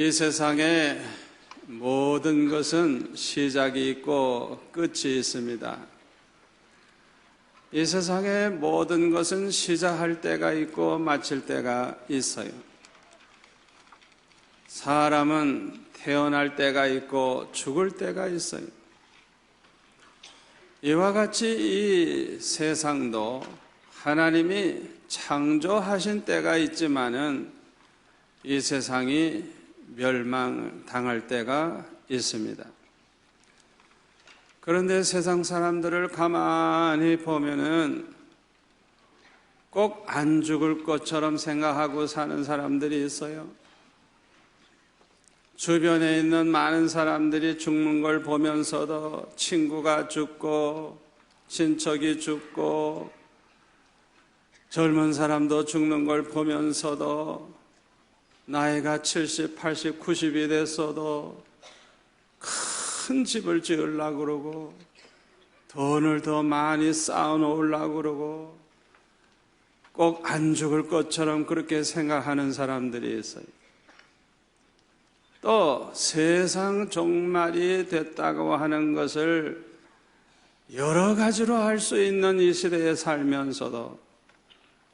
이 세상에 모든 것은 시작이 있고 끝이 있습니다. 이 세상에 모든 것은 시작할 때가 있고 마칠 때가 있어요. 사람은 태어날 때가 있고 죽을 때가 있어요. 이와 같이 이 세상도 하나님이 창조하신 때가 있지만은 이 세상이 멸망당할 때가 있습니다. 그런데 세상 사람들을 가만히 보면은 꼭 안 죽을 것처럼 생각하고 사는 사람들이 있어요. 주변에 있는 많은 사람들이 죽는 걸 보면서도 친구가 죽고 친척이 죽고 젊은 사람도 죽는 걸 보면서도 나이가 70, 80, 90이 됐어도 큰 집을 지으려고 그러고 돈을 더 많이 쌓아놓으려고 그러고 꼭 안 죽을 것처럼 그렇게 생각하는 사람들이 있어요. 또 세상 종말이 됐다고 하는 것을 여러 가지로 알 수 있는 이 시대에 살면서도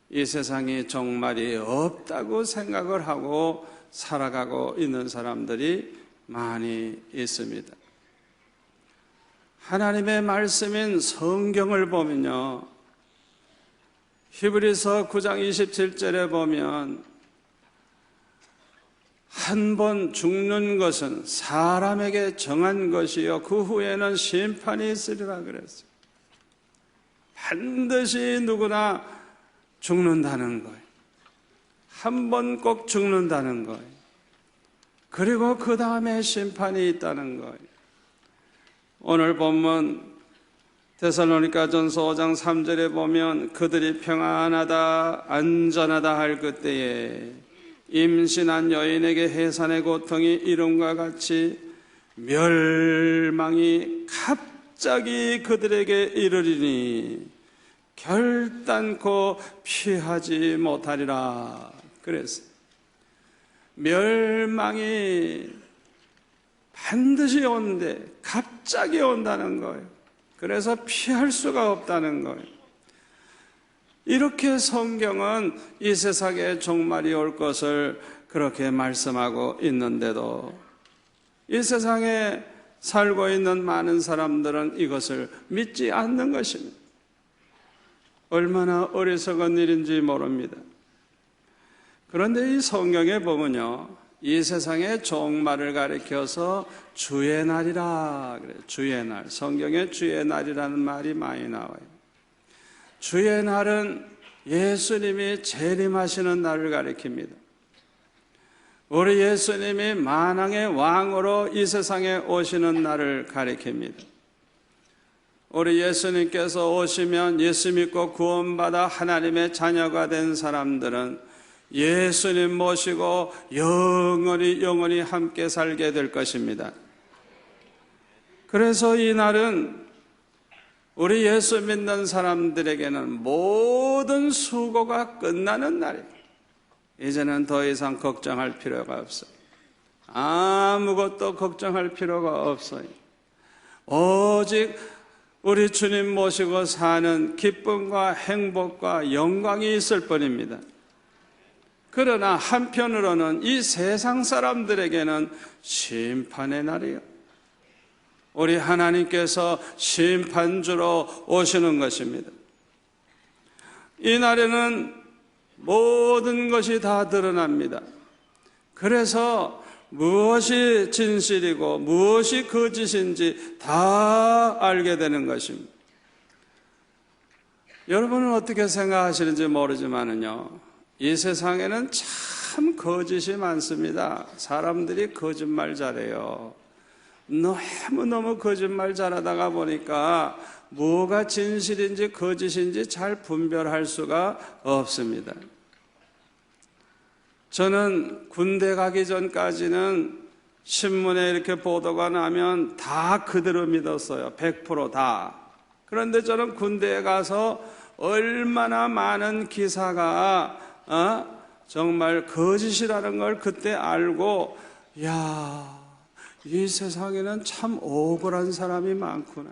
이 세상에 종말이 없다고 생각을 하고 살아가고 있는 사람들이 많이 있습니다. 하나님의 말씀인 성경을 보면요, 히브리서 9장 27절에 보면 한 번 죽는 것은 사람에게 정한 것이요 그 후에는 심판이 있으리라 그랬어요. 반드시 누구나 죽는다는 거예요. 한 번 꼭 죽는다는 거예요. 그리고 그 다음에 심판이 있다는 거예요. 오늘 본문 데살로니가전서 5장 3절에 보면 그들이 평안하다 안전하다 할 그때에 임신한 여인에게 해산의 고통이 이름과 같이 멸망이 갑자기 그들에게 이르리니 결단코 피하지 못하리라 그랬어요. 멸망이 반드시 오는데 갑자기 온다는 거예요. 그래서 피할 수가 없다는 거예요. 이렇게 성경은 이 세상에 종말이 올 것을 그렇게 말씀하고 있는데도 이 세상에 살고 있는 많은 사람들은 이것을 믿지 않는 것입니다. 얼마나 어리석은 일인지 모릅니다. 그런데 이 성경에 보면요, 이 세상의 종말을 가리켜서 주의 날이라 그래요. 주의 날. 성경에 주의 날이라는 말이 많이 나와요. 주의 날은 예수님이 재림하시는 날을 가리킵니다. 우리 예수님이 만왕의 왕으로 이 세상에 오시는 날을 가리킵니다. 우리 예수님께서 오시면 예수 믿고 구원받아 하나님의 자녀가 된 사람들은 예수님 모시고 영원히 함께 살게 될 것입니다. 그래서 이 날은 우리 예수 믿는 사람들에게는 모든 수고가 끝나는 날이에요. 이제는 더 이상 걱정할 필요가 없어요. 아무것도 걱정할 필요가 없어요. 오직 우리 주님 모시고 사는 기쁨과 행복과 영광이 있을 뿐입니다. 그러나 한편으로는 이 세상 사람들에게는 심판의 날이에요. 우리 하나님께서 심판주로 오시는 것입니다. 이 날에는 모든 것이 다 드러납니다. 그래서 무엇이 진실이고 무엇이 거짓인지 다 알게 되는 것입니다. 여러분은 어떻게 생각하시는지 모르지만은요, 이 세상에는 참 거짓이 많습니다. 사람들이 거짓말 잘해요. 너무 거짓말 잘하다가 보니까 뭐가 진실인지 거짓인지 잘 분별할 수가 없습니다. 저는 군대 가기 전까지는 신문에 이렇게 보도가 나면 다 그대로 믿었어요. 100% 다. 그런데 저는 군대에 가서 얼마나 많은 기사가 정말 거짓이라는 걸 그때 알고 야, 이 세상에는 참 억울한 사람이 많구나.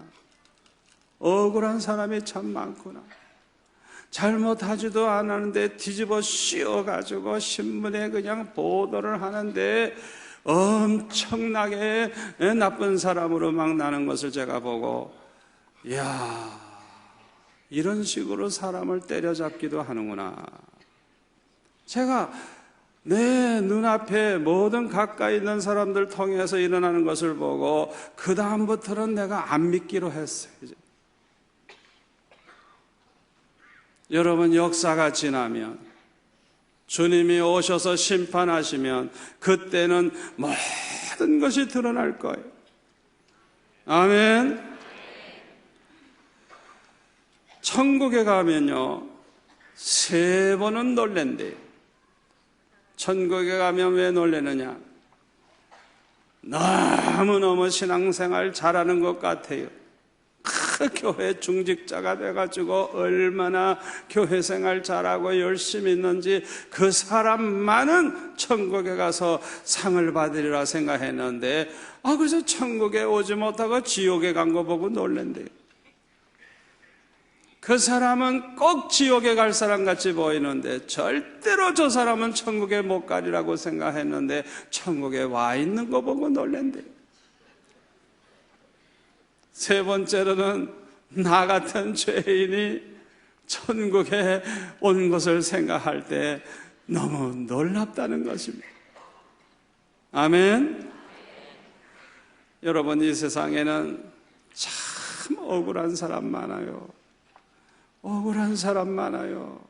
억울한 사람이 참 많구나. 잘못하지도 않았는데 뒤집어 씌워가지고 신문에 그냥 보도를 하는데 엄청나게 나쁜 사람으로 막 나는 것을 제가 보고, 이야, 이런 식으로 사람을 때려잡기도 하는구나. 제가 내 눈앞에 모든 가까이 있는 사람들 통해서 일어나는 것을 보고 그 다음부터는 내가 안 믿기로 했어요. 이제. 여러분, 역사가 지나면, 주님이 오셔서 심판하시면 그때는 모든 것이 드러날 거예요. 아멘. 천국에 가면요, 3번은 놀랜대요. 천국에 가면 왜 놀래느냐? 너무너무 신앙생활 잘하는 것 같아요. 교회 중직자가 돼가지고 얼마나 교회 생활 잘하고 열심히 있는지 그 사람만은 천국에 가서 상을 받으리라 생각했는데, 그래서 천국에 오지 못하고 지옥에 간 거 보고 놀랜대요. 그 사람은 꼭 지옥에 갈 사람 같이 보이는데 절대로 저 사람은 천국에 못 가리라고 생각했는데 천국에 와 있는 거 보고 놀랜대요. 3번째로는 나 같은 죄인이 천국에 온 것을 생각할 때 너무 놀랍다는 것입니다. 아멘. 여러분, 이 세상에는 참 억울한 사람 많아요. 억울한 사람 많아요.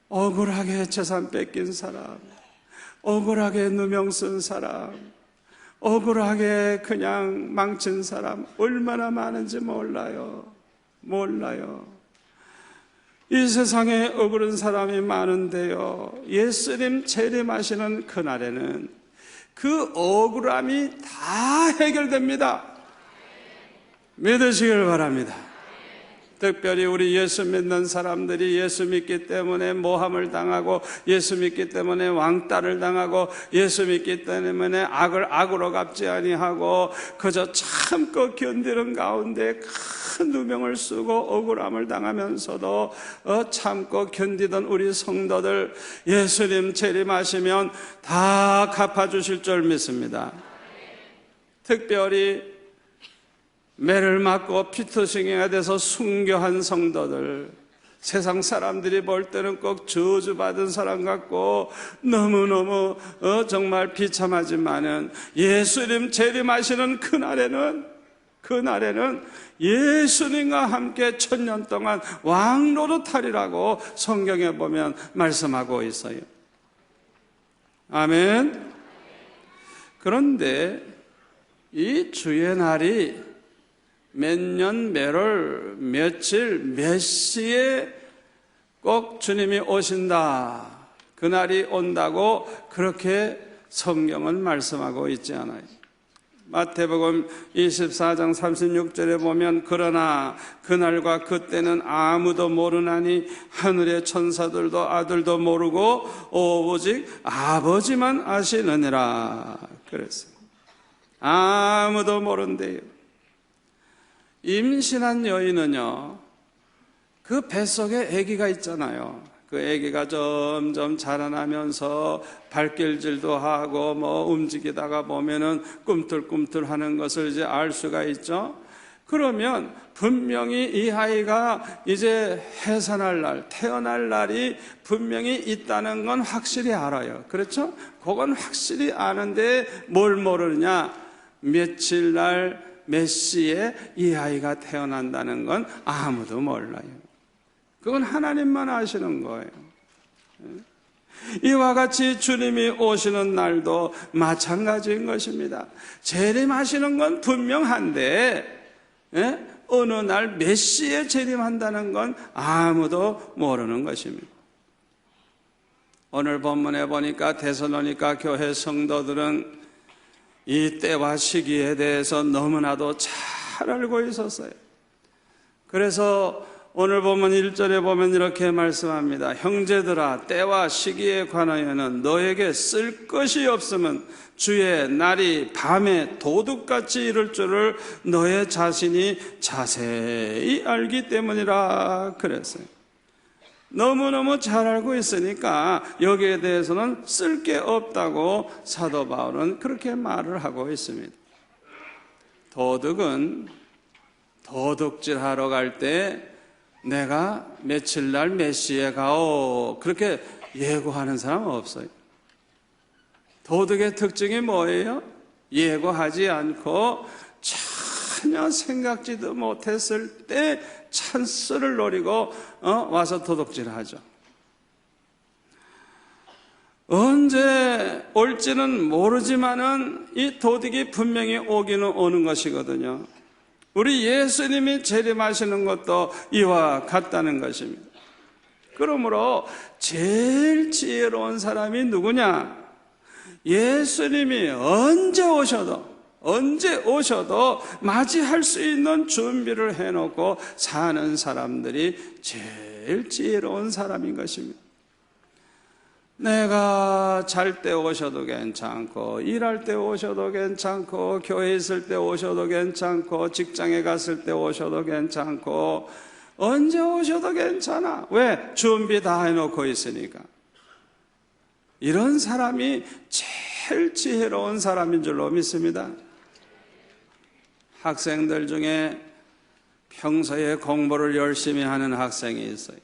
억울하게 재산 뺏긴 사람, 억울하게 누명 쓴 사람, 억울하게 그냥 망친 사람 얼마나 많은지 몰라요. 이 세상에 억울한 사람이 많은데요, 예수님 재림하시는 그날에는 그 억울함이 다 해결됩니다. 믿으시길 바랍니다. 특별히 우리 예수 믿는 사람들이 예수 믿기 때문에 모함을 당하고, 예수 믿기 때문에 왕따를 당하고, 예수 믿기 때문에 악을 악으로 갚지 아니하고 그저 참고 견디는 가운데 큰 누명을 쓰고 억울함을 당하면서도 참고 견디던 우리 성도들, 예수님 재림하시면 다 갚아주실 줄 믿습니다. 특별히 매를 맞고 피투성이가 돼서 순교한 성도들, 세상 사람들이 볼 때는 꼭 저주받은 사람 같고 너무너무 정말 비참하지만은 예수님 재림하시는 그날에는 예수님과 함께 1000년 동안 왕노릇하리라고 성경에 보면 말씀하고 있어요. 아멘. 그런데 이 주의 날이 몇 년, 몇 월, 며칠, 몇 시에 꼭 주님이 오신다, 그날이 온다고 그렇게 성경은 말씀하고 있지 않아요. 마태복음 24장 36절에 보면, 그러나 그날과 그때는 아무도 모르나니 하늘의 천사들도 아들도 모르고 오직 아버지만 아시느니라 그랬어요. 아무도 모른대요. 임신한 여인은요, 그 뱃속에 아기가 있잖아요. 그 아기가 점점 자라나면서 발길질도 하고 움직이다가 보면은 꿈틀꿈틀 하는 것을 이제 알 수가 있죠. 그러면 분명히 이 아이가 이제 해산할 날, 태어날 날이 분명히 있다는 건 확실히 알아요. 그렇죠? 그건 확실히 아는데 뭘 모르느냐? 며칠 날 몇 시에 이 아이가 태어난다는 건 아무도 몰라요. 그건 하나님만 아시는 거예요. 이와 같이 주님이 오시는 날도 마찬가지인 것입니다. 재림하시는 건 분명한데 어느 날 몇 시에 재림한다는 건 아무도 모르는 것입니다. 오늘 본문에 보니까 데살로니가 교회 성도들은 이 때와 시기에 대해서 너무나도 잘 알고 있었어요. 그래서 오늘 보면 1절에 보면 이렇게 말씀합니다. 형제들아, 때와 시기에 관하여는 너에게 쓸 것이 없으면 주의 날이 밤에 도둑같이 이를 줄을 너의 자신이 자세히 알기 때문이라 그랬어요. 너무너무 잘 알고 있으니까 여기에 대해서는 쓸 게 없다고 사도 바울은 그렇게 말을 하고 있습니다. 도둑은 도둑질하러 갈 때 내가 며칠 날 몇 시에 가오 그렇게 예고하는 사람은 없어요. 도둑의 특징이 뭐예요? 예고하지 않고 전혀 생각지도 못했을 때 찬스를 노리고 와서 도둑질하죠. 언제 올지는 모르지만은 이 도둑이 분명히 오기는 오는 것이거든요. 우리 예수님이 재림하시는 것도 이와 같다는 것입니다. 그러므로 제일 지혜로운 사람이 누구냐? 예수님이 언제 오셔도 맞이할 수 있는 준비를 해놓고 사는 사람들이 제일 지혜로운 사람인 것입니다. 내가 잘 때 오셔도 괜찮고, 일할 때 오셔도 괜찮고, 교회에 있을 때 오셔도 괜찮고, 직장에 갔을 때 오셔도 괜찮고, 언제 오셔도 괜찮아. 왜? 준비 다 해놓고 있으니까. 이런 사람이 제일 지혜로운 사람인 줄로 믿습니다. 학생들 중에 평소에 공부를 열심히 하는 학생이 있어요.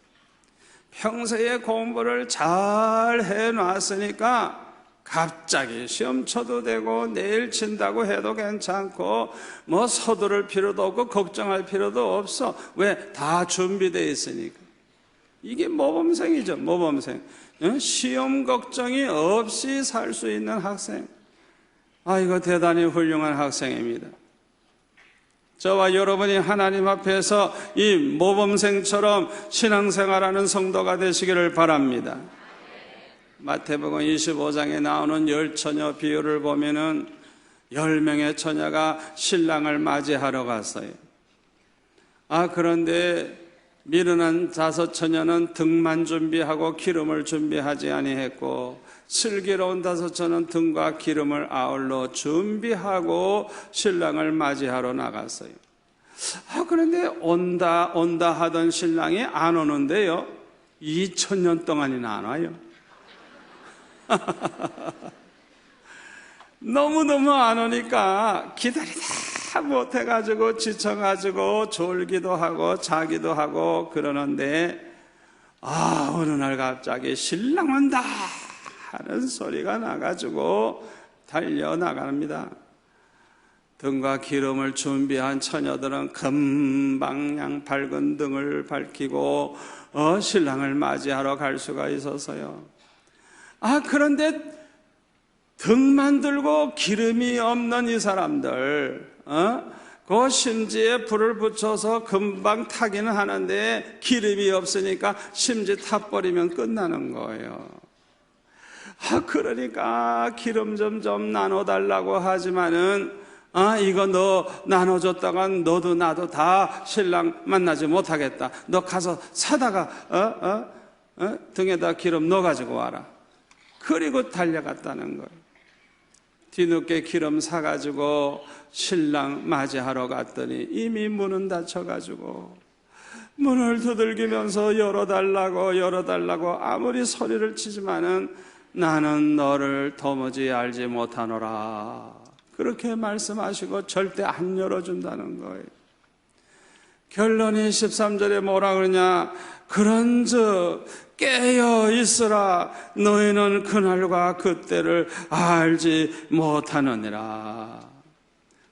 평소에 공부를 잘 해놨으니까 갑자기 시험 쳐도 되고 내일 친다고 해도 괜찮고 뭐 서두를 필요도 없고 걱정할 필요도 없어. 왜? 다 준비되어 있으니까. 이게 모범생이죠. 모범생. 시험 걱정이 없이 살 수 있는 학생. 이거 대단히 훌륭한 학생입니다. 저와 여러분이 하나님 앞에서 이 모범생처럼 신앙생활하는 성도가 되시기를 바랍니다. 마태복음 25장에 나오는 열처녀 비유를 보면은 10명의 처녀가 신랑을 맞이하러 갔어요. 그런데 미련한 5처녀는 등만 준비하고 기름을 준비하지 아니했고, 슬기로운 5처녀는 등과 기름을 아울러 준비하고 신랑을 맞이하러 나갔어요. 그런데 온다 하던 신랑이 안 오는데요, 2000년 동안이나 안 와요. 너무너무 안 오니까 기다리다 못해가지고 지쳐가지고 졸기도 하고 자기도 하고 그러는데, 어느 날 갑자기 신랑 온다 하는 소리가 나가지고 달려나갑니다. 등과 기름을 준비한 처녀들은 금방 밝은 등을 밝히고 신랑을 맞이하러 갈 수가 있었어요. 그런데 등만 들고 기름이 없는 이 사람들, 그 심지에 불을 붙여서 금방 타기는 하는데 기름이 없으니까 심지 타버리면 끝나는 거예요. 그러니까 기름 좀 나눠달라고 하지만은, 이거 너 나눠줬다가 너도 나도 다 신랑 만나지 못하겠다. 너 가서 사다가 등에다 기름 넣어가지고 와라. 그리고 달려갔다는 거예요. 뒤늦게 기름 사가지고 신랑 맞이하러 갔더니 이미 문은 닫혀가지고 문을 두들기면서 열어달라고 아무리 소리를 치지만은 나는 너를 도무지 알지 못하노라, 그렇게 말씀하시고 절대 안 열어준다는 거예요. 결론이 13절에 뭐라 그러냐? 그런즉 깨어 있으라, 너희는 그날과 그때를 알지 못하느니라.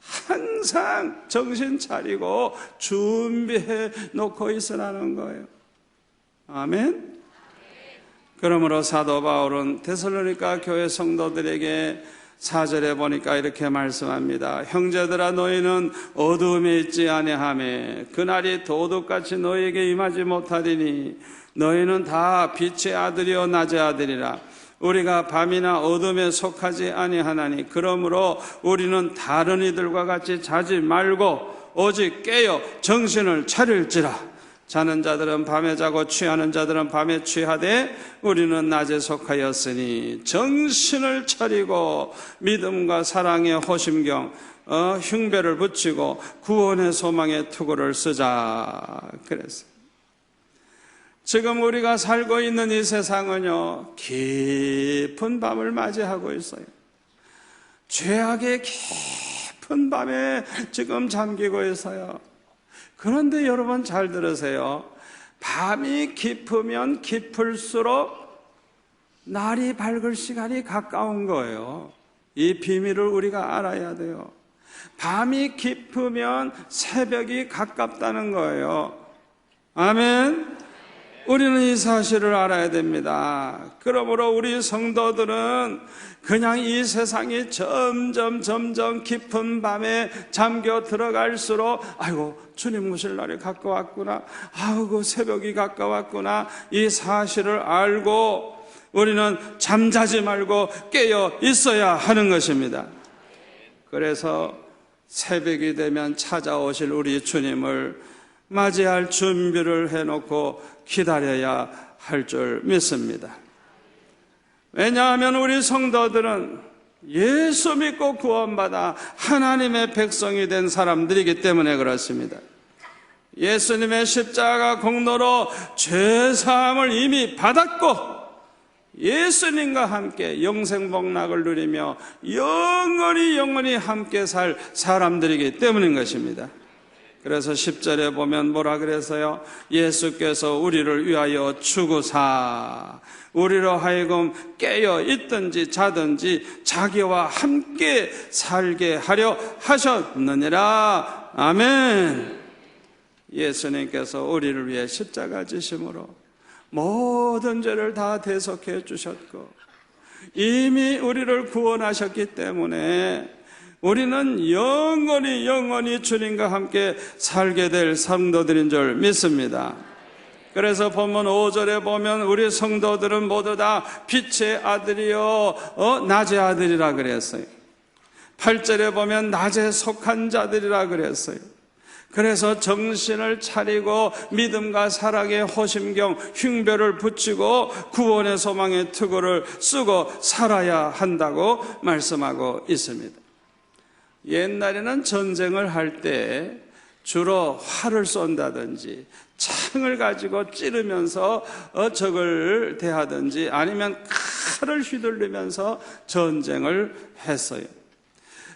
항상 정신 차리고 준비해 놓고 있으라는 거예요. 아멘. 그러므로 사도 바울은 데살로니가 교회 성도들에게 4절에 보니까 이렇게 말씀합니다. 형제들아, 너희는 어두움에 있지 아니하매 그날이 도둑같이 너희에게 임하지 못하리니 너희는 다 빛의 아들이요 낮의 아들이라. 우리가 밤이나 어둠에 속하지 아니하나니 그러므로 우리는 다른 이들과 같이 자지 말고 오직 깨어 정신을 차릴지라. 자는 자들은 밤에 자고 취하는 자들은 밤에 취하되 우리는 낮에 속하였으니 정신을 차리고 믿음과 사랑의 호심경 흉배를 붙이고 구원의 소망의 투구를 쓰자 그랬어요. 지금 우리가 살고 있는 이 세상은요, 깊은 밤을 맞이하고 있어요. 죄악의 깊은 밤에 지금 잠기고 있어요. 그런데 여러분 잘 들으세요. 밤이 깊으면 깊을수록 날이 밝을 시간이 가까운 거예요. 이 비밀을 우리가 알아야 돼요. 밤이 깊으면 새벽이 가깝다는 거예요. 아멘. 우리는 이 사실을 알아야 됩니다. 그러므로 우리 성도들은 그냥 이 세상이 점점 깊은 밤에 잠겨 들어갈수록 아이고 주님 오실 날이 가까웠구나, 아이고 새벽이 가까웠구나, 이 사실을 알고 우리는 잠자지 말고 깨어 있어야 하는 것입니다. 그래서 새벽이 되면 찾아오실 우리 주님을 맞이할 준비를 해놓고 기다려야 할 줄 믿습니다. 왜냐하면 우리 성도들은 예수 믿고 구원받아 하나님의 백성이 된 사람들이기 때문에 그렇습니다. 예수님의 십자가 공로로 죄사함을 이미 받았고 예수님과 함께 영생복락을 누리며 영원히 함께 살 사람들이기 때문인 것입니다. 그래서 10절에 보면 뭐라 그래서요? 예수께서 우리를 위하여 죽으사 우리로 하여금 깨어 있든지 자든지 자기와 함께 살게 하려 하셨느니라. 아멘. 예수님께서 우리를 위해 십자가 지심으로 모든 죄를 다 대속해 주셨고 이미 우리를 구원하셨기 때문에 우리는 영원히 주님과 함께 살게 될 성도들인 줄 믿습니다. 그래서 본문 5절에 보면 우리 성도들은 모두 다 빛의 아들이요 낮의 아들이라 그랬어요. 8절에 보면 낮에 속한 자들이라 그랬어요. 그래서 정신을 차리고 믿음과 사랑의 호심경 흉배를 붙이고 구원의 소망의 투구를 쓰고 살아야 한다고 말씀하고 있습니다. 옛날에는 전쟁을 할 때 주로 활을 쏜다든지 창을 가지고 찌르면서 적을 대하든지 아니면 칼을 휘둘리면서 전쟁을 했어요.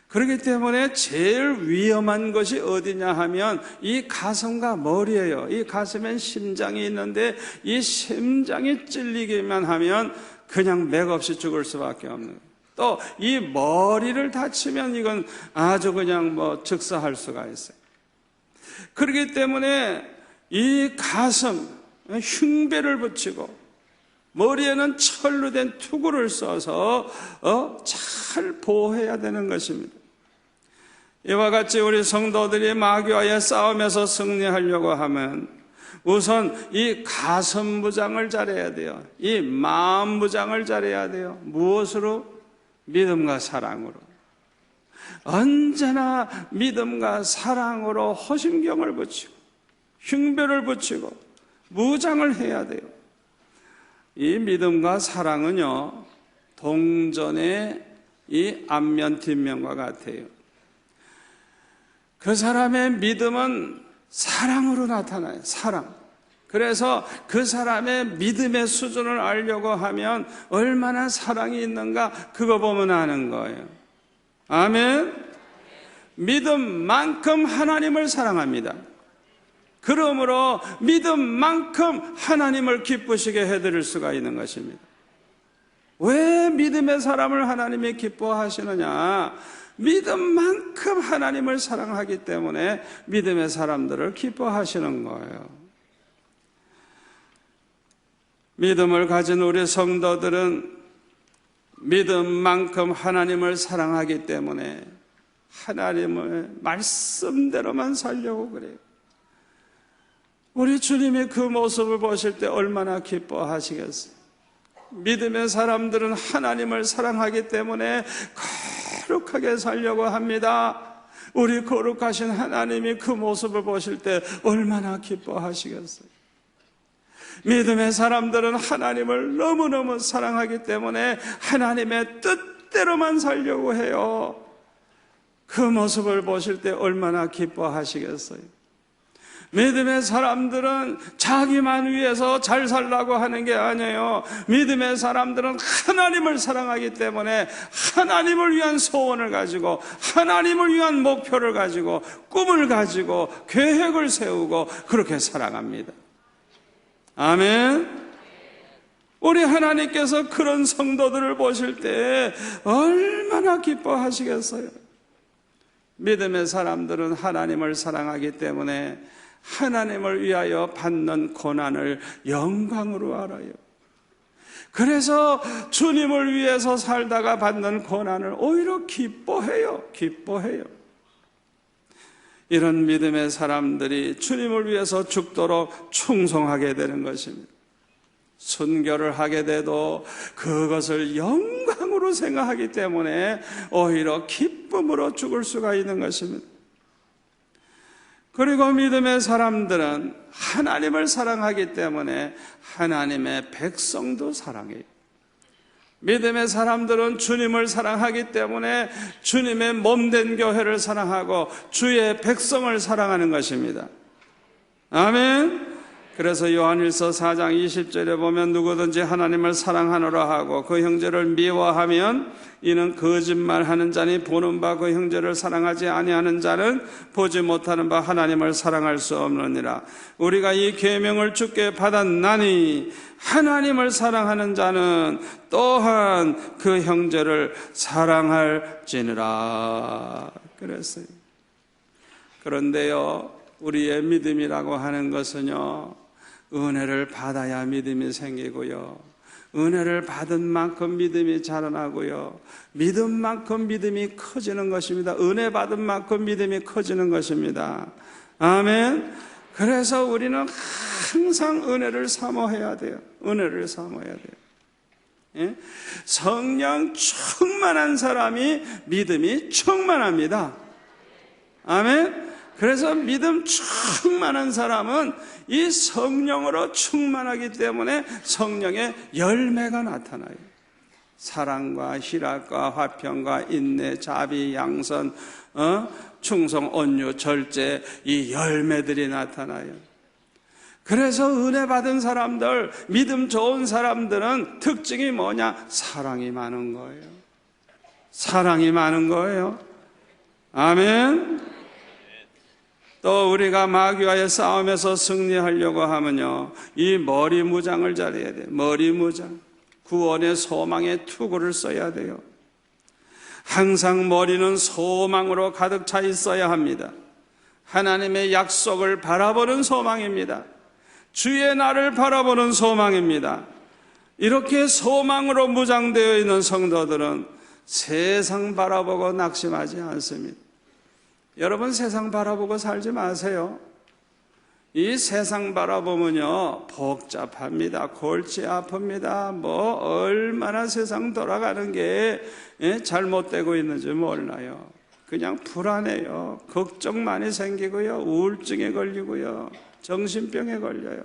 그렇기 때문에 제일 위험한 것이 어디냐 하면 이 가슴과 머리예요. 이 가슴엔 심장이 있는데 이 심장이 찔리기만 하면 그냥 맥없이 죽을 수밖에 없는 거예요. 또 이 머리를 다치면 이건 아주 그냥 즉사할 수가 있어요. 그렇기 때문에 이 가슴 흉배를 붙이고 머리에는 철로 된 투구를 써서 잘 보호해야 되는 것입니다. 이와 같이 우리 성도들이 마귀와의 싸움에서 승리하려고 하면 우선 이 가슴 무장을 잘해야 돼요. 이 마음 무장을 잘해야 돼요. 무엇으로? 믿음과 사랑으로. 언제나 믿음과 사랑으로 호심경을 붙이고 흉배를 붙이고 무장을 해야 돼요. 이 믿음과 사랑은요, 동전의 이 앞면 뒷면과 같아요. 그 사람의 믿음은 사랑으로 나타나요. 사랑. 그래서 그 사람의 믿음의 수준을 알려고 하면 얼마나 사랑이 있는가 그거 보면 아는 거예요. 아멘. 믿음만큼 하나님을 사랑합니다. 그러므로 믿음만큼 하나님을 기쁘시게 해드릴 수가 있는 것입니다. 왜 믿음의 사람을 하나님이 기뻐하시느냐? 믿음만큼 하나님을 사랑하기 때문에 믿음의 사람들을 기뻐하시는 거예요. 믿음을 가진 우리 성도들은 믿음만큼 하나님을 사랑하기 때문에 하나님의 말씀대로만 살려고 그래요. 우리 주님이 그 모습을 보실 때 얼마나 기뻐하시겠어요. 믿음의 사람들은 하나님을 사랑하기 때문에 거룩하게 살려고 합니다. 우리 거룩하신 하나님이 그 모습을 보실 때 얼마나 기뻐하시겠어요. 믿음의 사람들은 하나님을 너무너무 사랑하기 때문에 하나님의 뜻대로만 살려고 해요. 그 모습을 보실 때 얼마나 기뻐하시겠어요. 믿음의 사람들은 자기만 위해서 잘 살라고 하는 게 아니에요. 믿음의 사람들은 하나님을 사랑하기 때문에 하나님을 위한 소원을 가지고, 하나님을 위한 목표를 가지고, 꿈을 가지고, 계획을 세우고 그렇게 살아갑니다. 아멘. 우리 하나님께서 그런 성도들을 보실 때 얼마나 기뻐하시겠어요. 믿음의 사람들은 하나님을 사랑하기 때문에 하나님을 위하여 받는 고난을 영광으로 알아요. 그래서 주님을 위해서 살다가 받는 고난을 오히려 기뻐해요. 이런 믿음의 사람들이 주님을 위해서 죽도록 충성하게 되는 것입니다. 순교를 하게 돼도 그것을 영광으로 생각하기 때문에 오히려 기쁨으로 죽을 수가 있는 것입니다. 그리고 믿음의 사람들은 하나님을 사랑하기 때문에 하나님의 백성도 사랑해요. 믿음의 사람들은 주님을 사랑하기 때문에 주님의 몸된 교회를 사랑하고 주의 백성을 사랑하는 것입니다. 아멘. 그래서 요한일서 4장 20절에 보면 누구든지 하나님을 사랑하노라 하고 그 형제를 미워하면 이는 거짓말하는 자니 보는 바 그 형제를 사랑하지 아니하는 자는 보지 못하는 바 하나님을 사랑할 수 없느니라. 우리가 이 계명을 주께 받았나니 하나님을 사랑하는 자는 또한 그 형제를 사랑할지니라 그랬어요. 그런데요, 우리의 믿음이라고 하는 것은요, 은혜를 받아야 믿음이 생기고요, 은혜를 받은 만큼 믿음이 자라나고요, 믿은 만큼 믿음이 커지는 것입니다. 은혜 받은 만큼 믿음이 커지는 것입니다. 아멘. 그래서 우리는 항상 은혜를 사모해야 돼요. 은혜를 사모해야 돼요. 예? 성령 충만한 사람이 믿음이 충만합니다. 아멘. 그래서 믿음 충만한 사람은 이 성령으로 충만하기 때문에 성령의 열매가 나타나요. 사랑과 희락과 화평과 인내, 자비, 양선, 충성, 온유, 절제, 이 열매들이 나타나요. 그래서 은혜 받은 사람들, 믿음 좋은 사람들은 특징이 뭐냐? 사랑이 많은 거예요. 사랑이 많은 거예요. 아멘. 또 우리가 마귀와의 싸움에서 승리하려고 하면요, 이 머리 무장을 잘해야 돼요. 머리 무장. 구원의 소망의 투구를 써야 돼요. 항상 머리는 소망으로 가득 차 있어야 합니다. 하나님의 약속을 바라보는 소망입니다. 주의 날을 바라보는 소망입니다. 이렇게 소망으로 무장되어 있는 성도들은 세상 바라보고 낙심하지 않습니다. 여러분, 세상 바라보고 살지 마세요. 이 세상 바라보면요, 복잡합니다. 골치 아픕니다. 얼마나 세상 돌아가는 게 잘못되고 있는지 몰라요. 그냥 불안해요. 걱정 많이 생기고요, 우울증에 걸리고요, 정신병에 걸려요.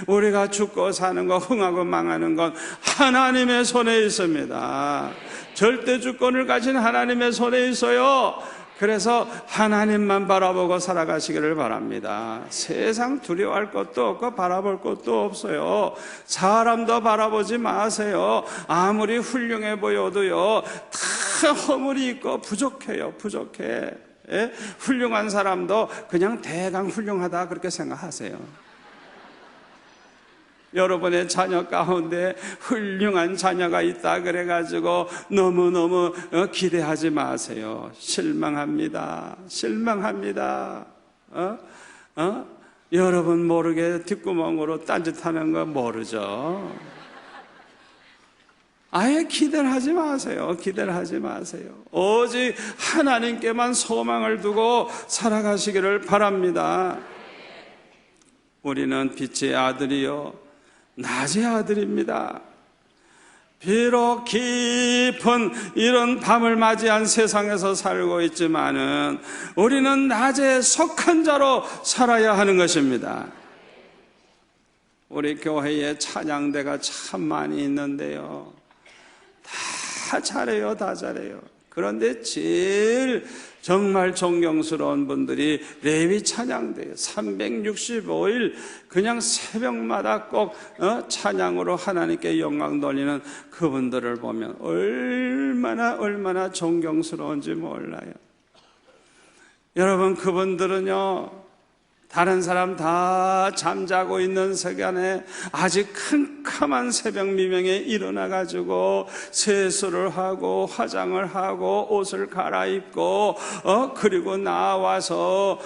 우리가 죽고 사는 거, 흥하고 망하는 건 하나님의 손에 있습니다. 절대 주권을 가진 하나님의 손에 있어요. 그래서 하나님만 바라보고 살아가시기를 바랍니다. 세상 두려워할 것도 없고 바라볼 것도 없어요. 사람도 바라보지 마세요. 아무리 훌륭해 보여도요, 다 허물이 있고 부족해요. 부족해. 예? 훌륭한 사람도 그냥 대강 훌륭하다 그렇게 생각하세요. 여러분의 자녀 가운데 훌륭한 자녀가 있다 그래가지고 너무너무 기대하지 마세요. 실망합니다. 실망합니다. 여러분 모르게 뒷구멍으로 딴짓하는 거 모르죠? 아예 기대를 하지 마세요. 기대를 하지 마세요. 오직 하나님께만 소망을 두고 살아가시기를 바랍니다. 우리는 빛의 아들이요 낮의 아들입니다. 비록 깊은 이런 밤을 맞이한 세상에서 살고 있지만은 우리는 낮에 속한 자로 살아야 하는 것입니다. 우리 교회에 찬양대가 참 많이 있는데요, 다 잘해요, 다 잘해요. 그런데 제일 정말 존경스러운 분들이 레위 찬양대예요. 365일 그냥 새벽마다 꼭 찬양으로 하나님께 영광 돌리는 그분들을 보면 얼마나 존경스러운지 몰라요. 여러분, 그분들은요, 다른 사람 다 잠자고 있는 시간에 아직 캄캄한 새벽 미명에 일어나가지고 세수를 하고 화장을 하고 옷을 갈아입고 그리고 나와서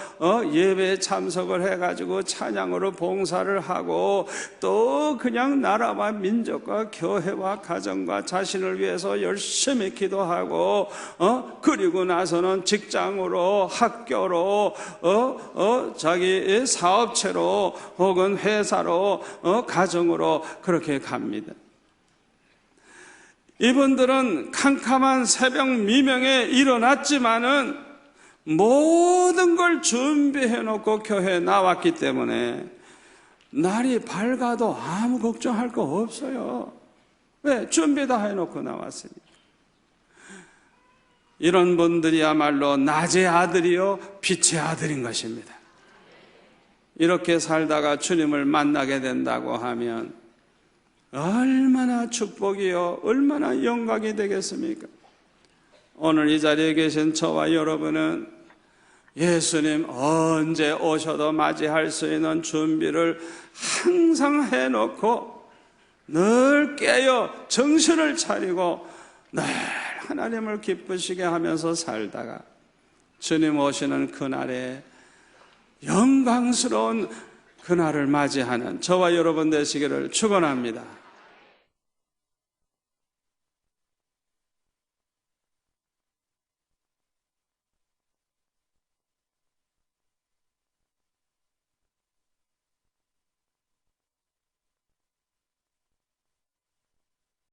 예배에 참석을 해가지고 찬양으로 봉사를 하고 또 그냥 나라와 민족과 교회와 가정과 자신을 위해서 열심히 기도하고 그리고 나서는 직장으로 학교로 자기 사업체로 혹은 회사로 가정으로 그렇게 갑니다. 이분들은 캄캄한 새벽 미명에 일어났지만은 모든 걸 준비해 놓고 교회에 나왔기 때문에 날이 밝아도 아무 걱정할 거 없어요. 왜? 준비 다 해놓고 나왔으니까. 이런 분들이야말로 낮의 아들이요 빛의 아들인 것입니다. 이렇게 살다가 주님을 만나게 된다고 하면 얼마나 축복이요, 얼마나 영광이 되겠습니까? 오늘 이 자리에 계신 저와 여러분은 예수님 언제 오셔도 맞이할 수 있는 준비를 항상 해놓고 늘 깨어 정신을 차리고 늘 하나님을 기쁘시게 하면서 살다가 주님 오시는 그날에 영광스러운 그날을 맞이하는 저와 여러분 되시기를 축원합니다.